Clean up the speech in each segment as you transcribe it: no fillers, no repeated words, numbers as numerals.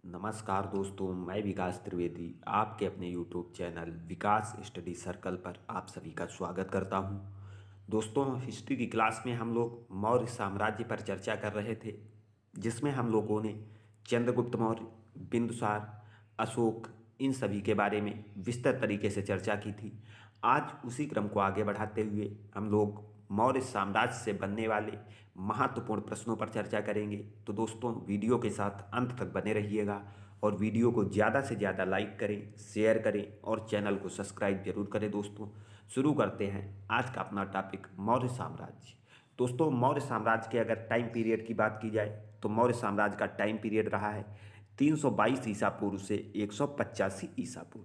नमस्कार दोस्तों, मैं विकास त्रिवेदी आपके अपने YouTube चैनल विकास स्टडी सर्कल पर आप सभी का स्वागत करता हूं। दोस्तों, हिस्ट्री की क्लास में हम लोग मौर्य साम्राज्य पर चर्चा कर रहे थे, जिसमें हम लोगों ने चंद्रगुप्त मौर्य, बिंदुसार, अशोक इन सभी के बारे में विस्तृत तरीके से चर्चा की थी। आज उसी क्रम को आगे बढ़ाते हुए हम लोग मौर्य साम्राज्य से बनने वाले महत्वपूर्ण प्रश्नों पर चर्चा करेंगे। तो दोस्तों, वीडियो के साथ अंत तक बने रहिएगा और वीडियो को ज़्यादा से ज़्यादा लाइक करें, शेयर करें और चैनल को सब्सक्राइब जरूर करें। दोस्तों, शुरू करते हैं आज का अपना टॉपिक मौर्य साम्राज्य। दोस्तों, मौर्य साम्राज्य के अगर टाइम पीरियड की बात की जाए तो मौर्य साम्राज्य का टाइम पीरियड रहा है 322 ईसा पूर्व से 185 ईसा पूर्व।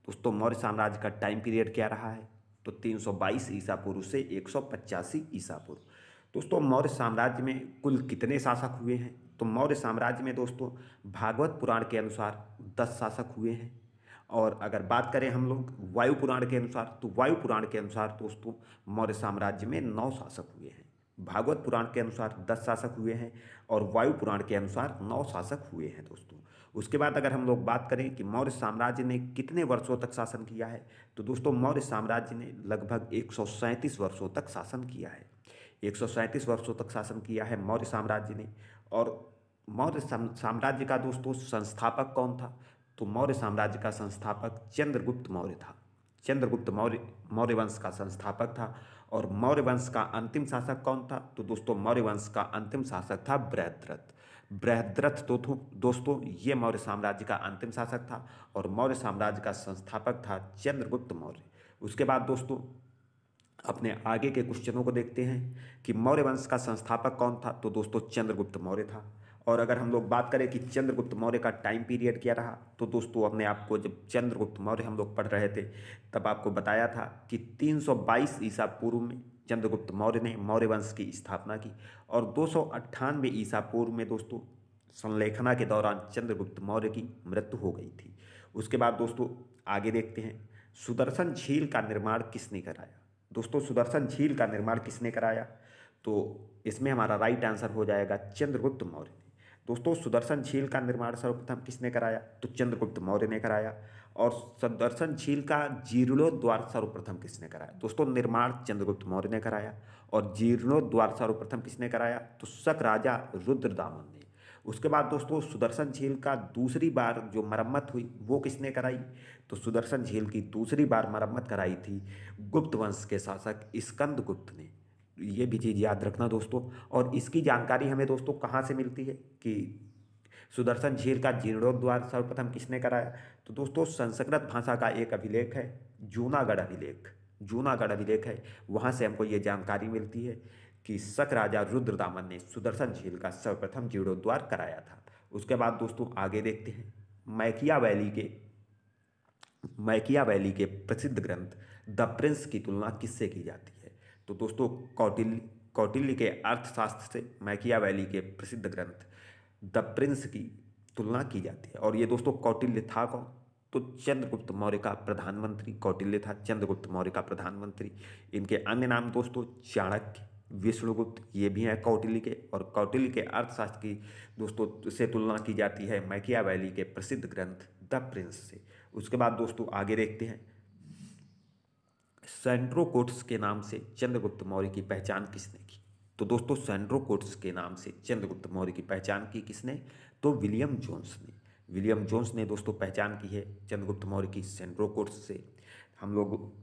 दोस्तों, मौर्य साम्राज्य का टाइम पीरियड क्या रहा है? तो 322 ईसा पूर्व से 185 ईसा पूर्व। दोस्तों, मौर्य साम्राज्य में कुल कितने शासक हुए हैं? तो मौर्य साम्राज्य में दोस्तों भागवत पुराण के अनुसार 10 शासक हुए हैं। और अगर बात करें हम लोग वायु पुराण के अनुसार, तो वायु पुराण के अनुसार दोस्तों मौर्य साम्राज्य में 9 शासक हुए हैं। भागवत पुराण के अनुसार 10 शासक हुए हैं और वायु पुराण के अनुसार 9 शासक हुए हैं। दोस्तों, उसके बाद अगर हम लोग बात करें कि मौर्य साम्राज्य ने कितने वर्षों तक शासन किया है, तो दोस्तों मौर्य साम्राज्य ने लगभग 137 वर्षों तक शासन किया है। 137 वर्षों तक शासन किया है मौर्य साम्राज्य ने। और मौर्य साम्राज्य का दोस्तों संस्थापक कौन था? तो मौर्य साम्राज्य का संस्थापक चंद्रगुप्त मौर्य था। चंद्रगुप्त मौर्य मौर्य वंश का संस्थापक था। और मौर्य वंश का अंतिम शासक कौन था? तो दोस्तों मौर्य वंश का अंतिम शासक था बृहद्रथ। बृहद्रथ दोस्तों ये मौर्य साम्राज्य का अंतिम शासक था और मौर्य साम्राज्य का संस्थापक था चंद्रगुप्त मौर्य। उसके बाद दोस्तों अपने आगे के क्वेश्चनों को देखते हैं कि मौर्य वंश का संस्थापक कौन था? तो दोस्तों चंद्रगुप्त मौर्य था। और अगर हम लोग बात करें कि चंद्रगुप्त मौर्य का टाइम पीरियड क्या रहा, तो दोस्तों अपने आपको जब चंद्रगुप्त मौर्य हम लोग पढ़ रहे थे तब आपको बताया था कि 322 ईसा पूर्व में चंद्रगुप्त मौर्य ने मौर्य वंश की स्थापना की और 298 ईसा पूर्व में दोस्तों संलेखना के दौरान चंद्रगुप्त मौर्य की मृत्यु हो गई थी। उसके बाद दोस्तों आगे देखते हैं, सुदर्शन झील का निर्माण किसने कराया? दोस्तों, सुदर्शन झील का निर्माण किसने कराया? तो इसमें हमारा राइट आंसर हो जाएगा चंद्रगुप्त मौर्य ने। दोस्तों, सुदर्शन झील का निर्माण सर्वप्रथम किसने कराया? तो चंद्रगुप्त मौर्य ने कराया। और सुदर्शन झील का जीर्णोद्वार सर्वप्रथम किसने कराया? दोस्तों, निर्माण चंद्रगुप्त मौर्य ने कराया। और जीर्णोद्वार सर्वप्रथम किसने कराया? तो शक राजा रुद्रदामन ने। उसके बाद दोस्तों सुदर्शन झील का दूसरी बार जो मरम्मत हुई वो किसने कराई? तो सुदर्शन झील की दूसरी बार मरम्मत कराई थी गुप्त वंश के शासक स्कंदगुप्त ने। ये भी चीज़ याद रखना दोस्तों। और इसकी जानकारी हमें दोस्तों कहाँ से मिलती है कि सुदर्शन झील का जीर्णोद्वार सर्वप्रथम किसने कराया? तो दोस्तों संस्कृत भाषा का एक अभिलेख है, जूनागढ़ अभिलेख। जूनागढ़ अभिलेख है, वहाँ से हमको ये जानकारी मिलती है कि शक राजा रुद्रदामन ने सुदर्शन झील का सर्वप्रथम जीर्णोद्वार कराया था। उसके बाद दोस्तों आगे देखते हैं, मैकियावेली के प्रसिद्ध ग्रंथ द प्रिंस की तुलना किससे की जाती है? तो दोस्तों कौटिल्य के अर्थशास्त्र से मैकियावेली के प्रसिद्ध ग्रंथ द प्रिंस की तुलना की जाती है। और ये दोस्तों कौटिल्य था कौन? तो चंद्रगुप्त मौर्य का प्रधानमंत्री कौटिल्य था, चंद्रगुप्त मौर्य का प्रधानमंत्री। इनके अन्य नाम दोस्तों चाणक्य, विष्णुगुप्त ये भी हैं कौटिल्य के। और कौटिल्य के अर्थशास्त्र की दोस्तों से तुलना की जाती है मैकियावेली के प्रसिद्ध ग्रंथ द प्रिंस से। उसके बाद दोस्तों आगे देखते हैं, सेंड्रोकोट्स के नाम से चंद्रगुप्त मौर्य की पहचान किसने की? तो दोस्तों सेंड्रोकोट्स के नाम से चंद्रगुप्त मौर्य की पहचान की किसने? तो विलियम जोन्स ने। विलियम जोन्स ने दोस्तों पहचान की है चंद्रगुप्त मौर्य की सेंड्रोकोट्स से। हम लोग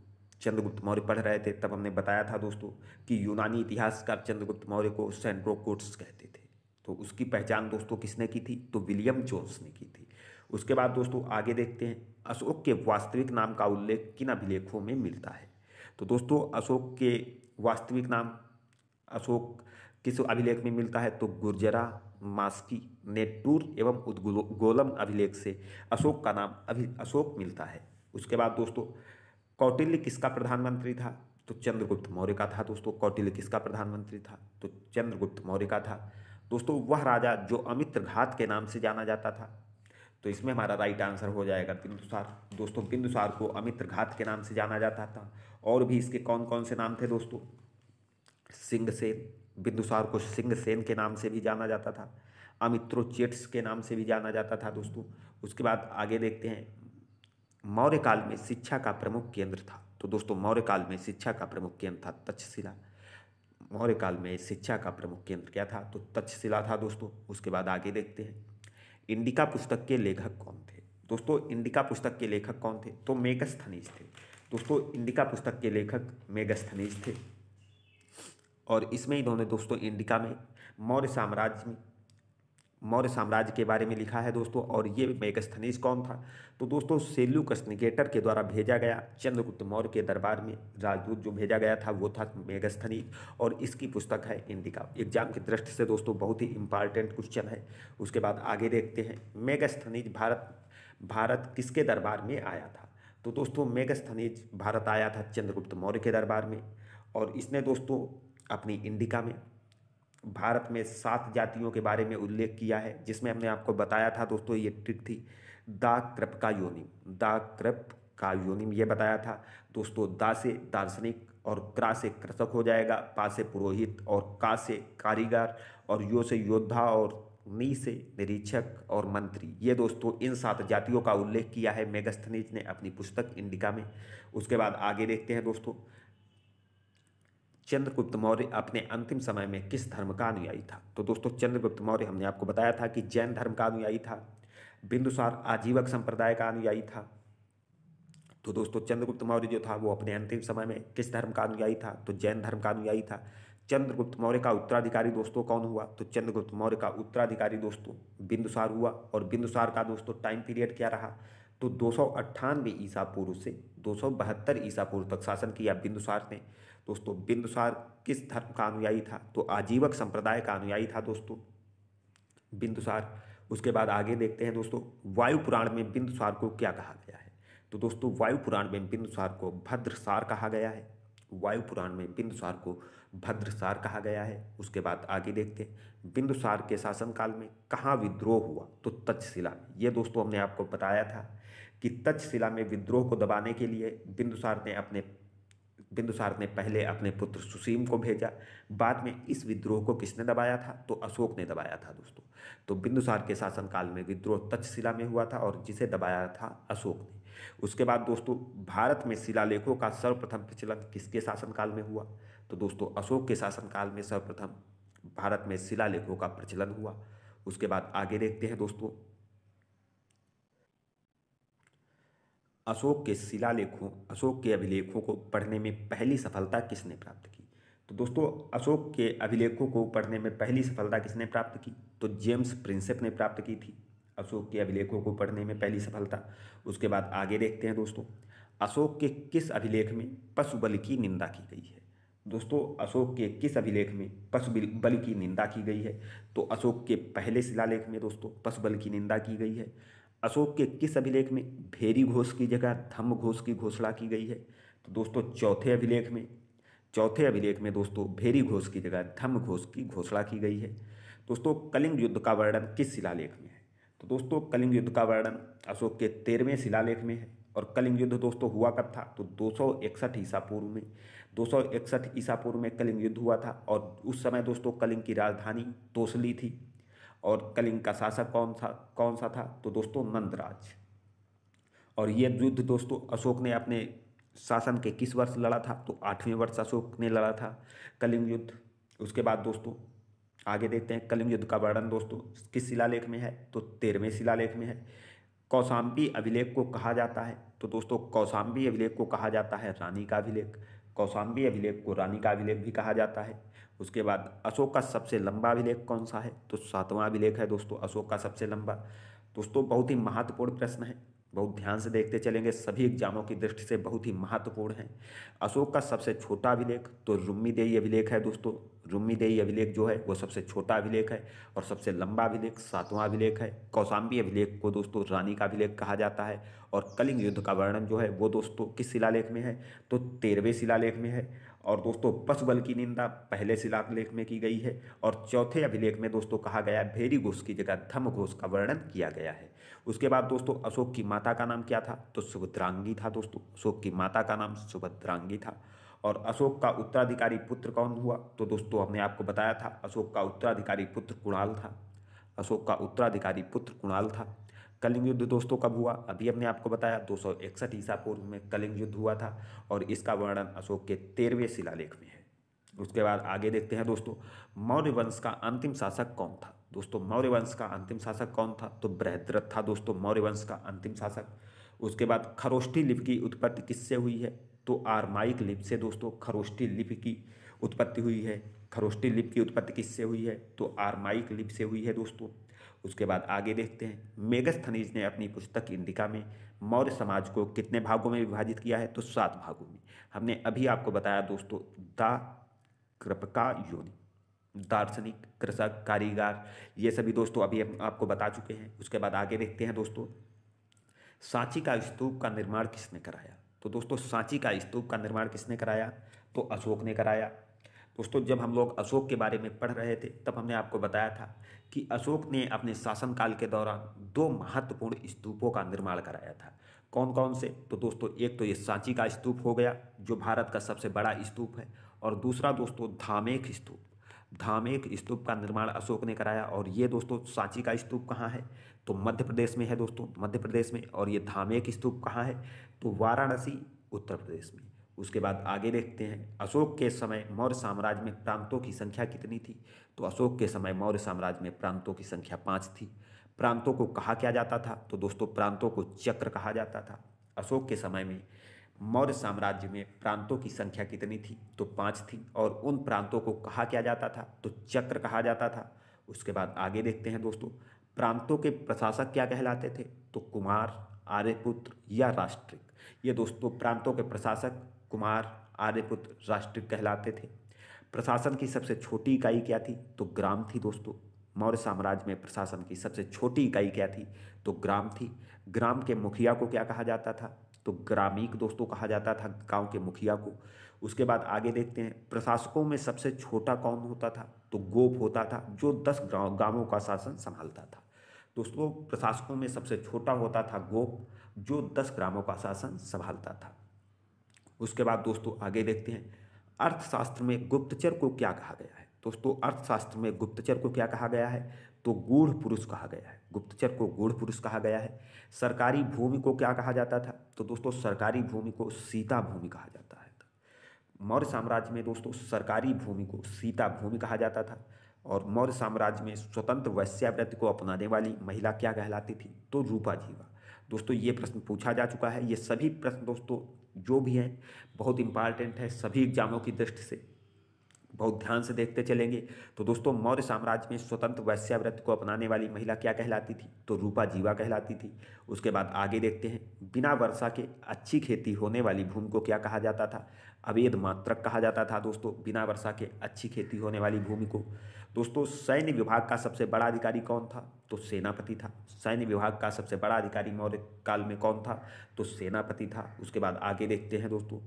चंद्रगुप्त मौर्य पढ़ रहे थे तब हमने बताया था दोस्तों कि यूनानी इतिहासकार चंद्रगुप्त मौर्य को सेंड्रोकोट्स कहते थे। तो उसकी पहचान दोस्तों किसने की थी? तो विलियम जोन्स ने की थी। उसके बाद दोस्तों आगे देखते हैं, अशोक के वास्तविक नाम का उल्लेख किन अभिलेखों में मिलता है? तो दोस्तों अशोक के वास्तविक नाम अशोक किस अभिलेख में मिलता है? तो गुर्जरा, मास्की, नेट्टूर एवं उद्गोलम अभिलेख से अशोक का नाम अशोक मिलता है। उसके बाद दोस्तों कौटिल्य किसका प्रधानमंत्री था? तो चंद्रगुप्त मौर्य का था। दोस्तों कौटिल्य किसका प्रधानमंत्री था? तो चंद्रगुप्त मौर्य का था। दोस्तों वह राजा जो अमित्रघात के नाम से जाना जाता था, तो इसमें हमारा राइट आंसर हो जाएगा बिंदुसार। दोस्तों बिंदुसार को अमित्रघात के नाम से जाना जाता था। और भी इसके कौन कौन से नाम थे दोस्तों? सिंहसेन, बिंदुसार को सिंहसेन के नाम से भी जाना जाता था। अमित्रोचेट्स के नाम से भी जाना जाता था दोस्तों। उसके बाद आगे देखते हैं, मौर्य काल में शिक्षा का प्रमुख केंद्र था। तो दोस्तों मौर्य काल में शिक्षा का प्रमुख केंद्र था तक्षशिला। मौर्य काल में शिक्षा का प्रमुख केंद्र क्या था? तो तक्षशिला था दोस्तों। उसके बाद आगे देखते हैं, इंडिका पुस्तक के लेखक कौन थे? दोस्तों इंडिका पुस्तक के लेखक कौन थे? तो मेगस्थनीज थे दोस्तों। इंडिका पुस्तक के लेखक मेगस्थनीज थे। और इसमें इन्होंने दोस्तों इंडिका में मौर्य साम्राज्य के बारे में लिखा है दोस्तों। और ये मेगस्थनीज कौन था? तो दोस्तों सेल्यूकस निकेटर के द्वारा भेजा गया चंद्रगुप्त मौर्य के दरबार में राजदूत जो भेजा गया था वो था मेगस्थनीज। और इसकी पुस्तक है इंडिका। एग्जाम की दृष्टि से दोस्तों बहुत ही इंपॉर्टेंट क्वेश्चन है। उसके बाद आगे देखते हैं, मेगस्थनीज भारत किसके दरबार में आया था? तो दोस्तों मेगस्थनीज भारत आया था चंद्रगुप्त मौर्य के दरबार में। और इसने दोस्तों अपनी इंडिका में भारत में 7 जातियों के बारे में उल्लेख किया है, जिसमें हमने आपको बताया था दोस्तों, ये ट्रिक थी दा कृपका योनिम। दा कृप का योनिम ये बताया था दोस्तों। दा से दार्शनिक और क्रा से कृषक हो जाएगा, पा से पुरोहित और का से कारीगर और यो से योद्धा और नी से निरीक्षक और मंत्री। ये दोस्तों इन 7 जातियों का उल्लेख किया है मेगस्थनीज ने अपनी पुस्तक इंडिका में। उसके बाद आगे देखते हैं दोस्तों, चंद्रगुप्त मौर्य अपने अंतिम समय में किस धर्म का अनुयायी था? तो दोस्तों चंद्रगुप्त मौर्य हमने आपको बताया था कि जैन धर्म का अनुयायी था। बिंदुसार आजीवक संप्रदाय का अनुयायी था। तो दोस्तों चंद्रगुप्त मौर्य जो था वो अपने अंतिम समय में किस धर्म का अनुयायी था? तो जैन धर्म का अनुयायी था। चंद्रगुप्त मौर्य का उत्तराधिकारी दोस्तों कौन हुआ? तो चंद्रगुप्त मौर्य का उत्तराधिकारी दोस्तों बिंदुसार हुआ। और बिंदुसार का दोस्तों टाइम पीरियड क्या रहा? तो 298 ईसा पूर्व से 272 ईसा पूर्व तक शासन किया बिंदुसार ने। दोस्तों बिंदुसार किस धर्म का अनुयायी था? तो आजीवक संप्रदाय का अनुयायी था दोस्तों बिंदुसार। उसके बाद आगे देखते हैं दोस्तों, वायु पुराण में बिंदुसार को क्या कहा गया है? तो दोस्तों वायु पुराण में बिंदुसार को भद्रसार कहा गया है। वायु पुराण में बिंदुसार को भद्रसार कहा गया है। उसके बाद आगे देखते हैं, बिंदुसार के शासनकाल में कहाँ विद्रोह हुआ? तो तक्षशिला में। ये दोस्तों हमने आपको बताया था कि तक्षशिला में विद्रोह को दबाने के लिए बिंदुसार ने पहले अपने पुत्र सुसीम को भेजा। बाद में इस विद्रोह को किसने दबाया था? तो अशोक ने दबाया था दोस्तों। तो बिंदुसार के शासनकाल में विद्रोह तक्षशिला में हुआ था और जिसे दबाया था अशोक ने। उसके बाद दोस्तों भारत में शिलालेखों का सर्वप्रथम प्रचलन किसके शासनकाल में हुआ? तो दोस्तों अशोक के शासनकाल में सर्वप्रथम भारत में शिलालेखों का प्रचलन हुआ। उसके बाद आगे देखते हैं दोस्तों, अशोक के अभिलेखों को पढ़ने में पहली सफलता किसने प्राप्त की? तो दोस्तों अशोक के अभिलेखों को पढ़ने में पहली सफलता किसने प्राप्त की? तो जेम्स प्रिंसेप ने प्राप्त की थी अशोक के अभिलेखों को पढ़ने में पहली सफलता। उसके बाद आगे देखते हैं दोस्तों, अशोक के किस अभिलेख में पशु बलि की निंदा की गई है? दोस्तों अशोक के किस अभिलेख में पशु बलि की निंदा की गई है? तो अशोक के पहले शिलालेख में दोस्तों पशु बलि की निंदा की गई है। अशोक के किस अभिलेख में भेरी घोष की जगह धम्म घोष की घोषणा की गई है? तो दोस्तों चौथे अभिलेख में दोस्तों भेरी घोष की जगह धम्म घोष की घोषणा की गई है। दोस्तों कलिंग युद्ध का वर्णन किस शिलालेख में है? तो दोस्तों कलिंग युद्ध का वर्णन अशोक के 13वें शिलालेख में है। और कलिंग युद्ध दोस्तों हुआ कब था? तो 261 ईसा पूर्व में। 261 ईसा पूर्व में कलिंग युद्ध हुआ था। और उस समय दोस्तों कलिंग की राजधानी तोसली थी। और कलिंग का शासक कौन सा था? तो दोस्तों नंदराज। और ये युद्ध दोस्तों अशोक ने अपने शासन के किस वर्ष लड़ा था? तो 8वें वर्ष अशोक ने लड़ा था कलिंग युद्ध। उसके बाद दोस्तों आगे देखते हैं, कलिंग युद्ध का वर्णन दोस्तों किस शिलालेख में है? तो 13वें शिलालेख में है। कौशाम्बी अभिलेख को कहा जाता है? तो दोस्तों कौशाम्बी अभिलेख को कहा जाता है रानी का अभिलेख। कौशाम्बी अभिलेख को रानी का अभिलेख भी कहा जाता है। उसके बाद अशोक का सबसे लंबा अभिलेख कौन सा है? तो 7वां अभिलेख है दोस्तों अशोक का सबसे लंबा। दोस्तों बहुत ही महत्वपूर्ण प्रश्न है, बहुत ध्यान से देखते चलेंगे, सभी एग्जामों की दृष्टि से बहुत ही महत्वपूर्ण है। अशोक का सबसे छोटा अभिलेख तो रुम्मीदेई अभिलेख है दोस्तों। रुम्मीदेई अभिलेख जो है वो सबसे छोटा अभिलेख है। और सबसे लंबा अभिलेख 7वां अभिलेख है। कौशाम्बी अभिलेख को दोस्तों रानी का अभिलेख कहा जाता है। और कलिंग युद्ध का वर्णन जो है वो दोस्तों किस शिलालेख में है? तो 13वें शिलालेख में है। और दोस्तों पशु बल की निंदा पहले शिलालेख में की गई है। और चौथे अभिलेख में दोस्तों कहा गया भेरी घोष की जगह धम्म घोष का वर्णन किया गया है। उसके बाद दोस्तों अशोक की माता का नाम क्या था? तो सुभद्रांगी था दोस्तों। अशोक की माता का नाम सुभद्रांगी था। और अशोक का उत्तराधिकारी पुत्र कौन हुआ? तो दोस्तों हमने आपको बताया था अशोक का उत्तराधिकारी पुत्र कुणाल था। अशोक का उत्तराधिकारी पुत्र कुणाल था। कलिंग युद्ध दोस्तों कब हुआ? अभी हमने आपको बताया 261 ईसा पूर्व में कलिंग युद्ध हुआ था और इसका वर्णन अशोक के 13वें शिलालेख में है। उसके बाद आगे देखते हैं दोस्तों, मौर्य वंश का अंतिम शासक कौन था? दोस्तों मौर्य वंश का अंतिम शासक कौन था? तो बृहद्रथ था दोस्तों मौर्य वंश का अंतिम शासक। उसके बाद खरोष्ठी लिपि की उत्पत्ति किससे हुई है? तो आरमाइक लिपि से दोस्तों खरोष्ठी लिपि की उत्पत्ति हुई है। खरोष्ठी लिपि की उत्पत्ति किससे हुई है? तो आरमाइक लिपि से हुई है दोस्तों। उसके बाद आगे देखते हैं, मेगस्थनीज ने अपनी पुस्तक इंडिका में मौर्य समाज को कितने भागों में विभाजित किया है? तो 7 भागों में। हमने अभी आपको बताया दोस्तों, कृपका योनि, दार्शनिक, कृषक, कारीगर, ये सभी दोस्तों अभी हम आपको बता चुके हैं। उसके बाद आगे देखते हैं दोस्तों, सांची का स्तूप का निर्माण किसने कराया? तो दोस्तों सांची का स्तूप का निर्माण किसने कराया? तो अशोक ने कराया। दोस्तों जब हम लोग अशोक के बारे में पढ़ रहे थे तब हमने आपको बताया था कि अशोक ने अपने शासनकाल के दौरान 2 महत्वपूर्ण स्तूपों का निर्माण कराया था। कौन कौन से? तो दोस्तों एक तो ये सांची का स्तूप हो गया जो भारत का सबसे बड़ा स्तूप है, और दूसरा दोस्तों धामेक स्तूप। धामेक स्तूप का निर्माण अशोक ने कराया। और ये दोस्तों सांची का स्तूप कहाँ है? तो मध्य प्रदेश में है दोस्तों, मध्य प्रदेश में। और ये धामेक स्तूप कहाँ है? तो वाराणसी, उत्तर प्रदेश में। उसके बाद आगे देखते हैं, अशोक के समय मौर्य साम्राज्य में प्रांतों की संख्या कितनी थी? तो अशोक के समय मौर्य साम्राज्य में प्रांतों की संख्या 5 थी। प्रांतों को कहा क्या जाता था? तो दोस्तों प्रांतों को चक्र कहा जाता था। अशोक के समय में मौर्य साम्राज्य में प्रांतों की संख्या कितनी थी? तो 5 थी। और उन प्रांतों को कहा क्या जाता था? तो चक्र कहा जाता था। उसके बाद आगे देखते हैं दोस्तों, प्रांतों के प्रशासक क्या कहलाते थे? तो कुमार, आर्यपुत्र या राष्ट्रिक। ये दोस्तों प्रांतों के प्रशासक कुमार, आर्यपुत्र, राष्ट्रिक कहलाते थे। प्रशासन की सबसे छोटी इकाई क्या थी? तो ग्राम थी दोस्तों। मौर्य साम्राज्य में प्रशासन की सबसे छोटी इकाई क्या थी? तो ग्राम थी। ग्राम के मुखिया को क्या कहा जाता था? तो ग्रामीक दोस्तों कहा जाता था गांव के मुखिया को। उसके बाद आगे देखते हैं, प्रशासकों में सबसे छोटा कौन होता था? तो गोप होता था जो 10 गांवों का शासन संभालता था। दोस्तों प्रशासकों में सबसे छोटा होता था गोप जो 10 ग्रामों का शासन संभालता था। उसके बाद दोस्तों आगे देखते हैं, अर्थशास्त्र में गुप्तचर को क्या कहा गया है? दोस्तों अर्थशास्त्र में गुप्तचर को क्या कहा गया है? तो गूढ़ पुरुष कहा गया है। गुप्तचर को गूढ़ पुरुष कहा गया है। सरकारी भूमि को क्या कहा जाता था? तो दोस्तों सरकारी भूमि को सीता भूमि कहा जाता है। मौर्य साम्राज्य में दोस्तों सरकारी भूमि को सीता भूमि कहा जाता था। और मौर्य साम्राज्य में स्वतंत्र वैश्यावृत्ति को अपनाने वाली महिला क्या कहलाती थी? तो रूपा जीवा। दोस्तों ये प्रश्न पूछा जा चुका है। ये सभी प्रश्न दोस्तों जो भी हैं बहुत इंपॉर्टेंट है, सभी एग्जामों की दृष्टि से बहुत ध्यान से देखते चलेंगे। तो दोस्तों मौर्य साम्राज्य में स्वतंत्र वैश्यावृत्ति को अपनाने वाली महिला क्या कहलाती थी? तो रूपा जीवा कहलाती थी। उसके बाद आगे देखते हैं, बिना वर्षा के अच्छी खेती होने वाली भूमि को क्या कहा जाता था? अवेद मात्रक कहा जाता था दोस्तों, बिना वर्षा के अच्छी खेती होने वाली भूमि को। दोस्तों सैन्य विभाग का सबसे बड़ा अधिकारी कौन था? तो सेनापति था। सैन्य विभाग का सबसे बड़ा अधिकारी मौर्य काल में कौन था? तो सेनापति था। उसके बाद आगे देखते हैं दोस्तों,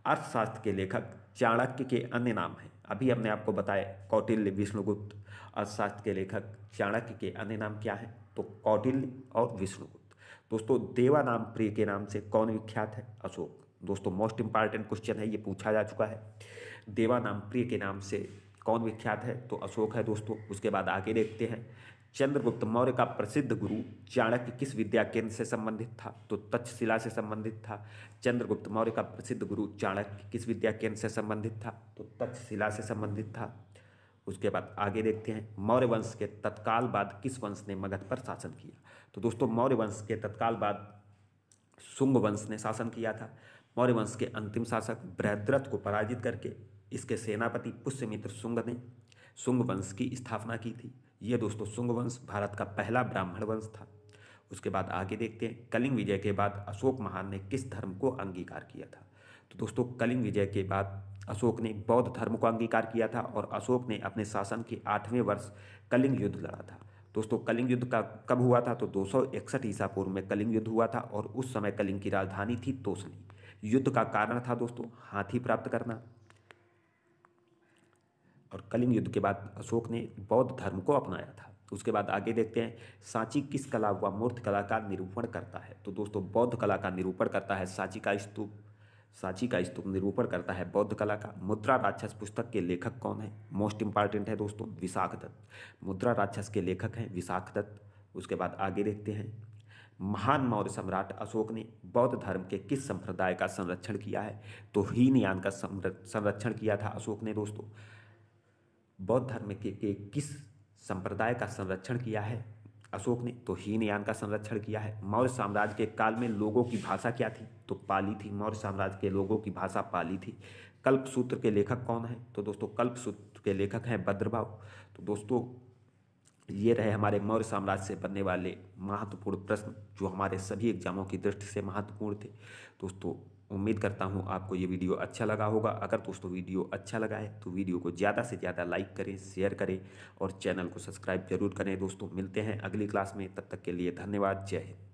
अर्थशास्त्र के लेखक चाणक्य के अन्य नाम हैं। अभी हमने आपको बताया कौटिल्य, विष्णुगुप्त। अर्थशास्त्र के लेखक चाणक्य के अन्य नाम क्या हैं? तो कौटिल्य और विष्णुगुप्त। दोस्तों देवानाम प्रिय के नाम से कौन विख्यात है? अशोक। दोस्तों मोस्ट इंपॉर्टेंट क्वेश्चन है, ये पूछा जा चुका है। देवानाम प्रिय के नाम से कौन विख्यात है? तो अशोक है दोस्तों। उसके बाद आगे देखते हैं, चंद्रगुप्त मौर्य का प्रसिद्ध गुरु चाणक्य किस विद्या केंद्र से संबंधित था? तो तक्षशिला से संबंधित था। चंद्रगुप्त मौर्य का प्रसिद्ध गुरु चाणक्य किस विद्या केंद्र से संबंधित था? तो तक्षशिला से संबंधित था। उसके बाद आगे देखते हैं, मौर्य वंश के तत्काल बाद किस वंश ने मगध पर शासन किया? तो दोस्तों मौर्य वंश के तत्काल बाद शुंग वंश ने शासन किया था। मौर्य वंश के अंतिम शासक बृहद्रथ को पराजित करके इसके सेनापति पुष्यमित्र शुंग ने शुंग वंश की स्थापना की थी। ये दोस्तों शुंग वंश भारत का पहला ब्राह्मण वंश था। उसके बाद आगे देखते हैं, कलिंग विजय के बाद अशोक महान ने किस धर्म को अंगीकार किया था? तो दोस्तों कलिंग विजय के बाद अशोक ने बौद्ध धर्म को अंगीकार किया था और अशोक ने अपने शासन के 8वें वर्ष कलिंग युद्ध लड़ा था। दोस्तों कलिंग युद्ध का कब हुआ था? तो 261 ईसा पूर्व में कलिंग युद्ध हुआ था और उस समय कलिंग की राजधानी थी तोसली। युद्ध का कारण था दोस्तों हाथी प्राप्त करना। और कलिंग युद्ध के बाद अशोक ने बौद्ध धर्म को अपनाया था। उसके बाद आगे देखते हैं, सांची किस कला व मूर्ति कला का निरूपण करता है? तो दोस्तों बौद्ध कला का निरूपण करता है सांची का स्तूप। सांची का स्तूप निरूपण करता है बौद्ध कला का। मुद्रा राक्षस पुस्तक के लेखक कौन है? मोस्ट इंपॉर्टेंट है दोस्तों, विशाखदत्त। मुद्रा राक्षस के लेखक हैं विशाखदत्त। उसके बाद आगे देखते हैं, महान मौर्य सम्राट अशोक ने बौद्ध धर्म के किस संप्रदाय का संरक्षण किया है? तो हीनयान का संरक्षण किया था अशोक ने दोस्तों। बौद्ध धर्म के किस संप्रदाय का संरक्षण किया है अशोक ने? तो हीनयान का संरक्षण किया है। मौर्य साम्राज्य के काल में लोगों की भाषा क्या थी? तो पाली थी। मौर्य साम्राज्य के लोगों की भाषा पाली थी। कल्पसूत्र के लेखक कौन है? तो दोस्तों कल्पसूत्र के लेखक हैं भद्रभाव। तो दोस्तों ये रहे हमारे मौर्य साम्राज्य से बनने वाले महत्वपूर्ण प्रश्न, जो हमारे सभी एग्जामों की दृष्टि से महत्वपूर्ण थे। दोस्तों उम्मीद करता हूँ आपको ये वीडियो अच्छा लगा होगा। अगर दोस्तों वीडियो अच्छा लगा है तो वीडियो को ज़्यादा से ज़्यादा लाइक करें, शेयर करें और चैनल को सब्सक्राइब जरूर करें। दोस्तों मिलते हैं अगली क्लास में, तब तक के लिए धन्यवाद। जय हिंद।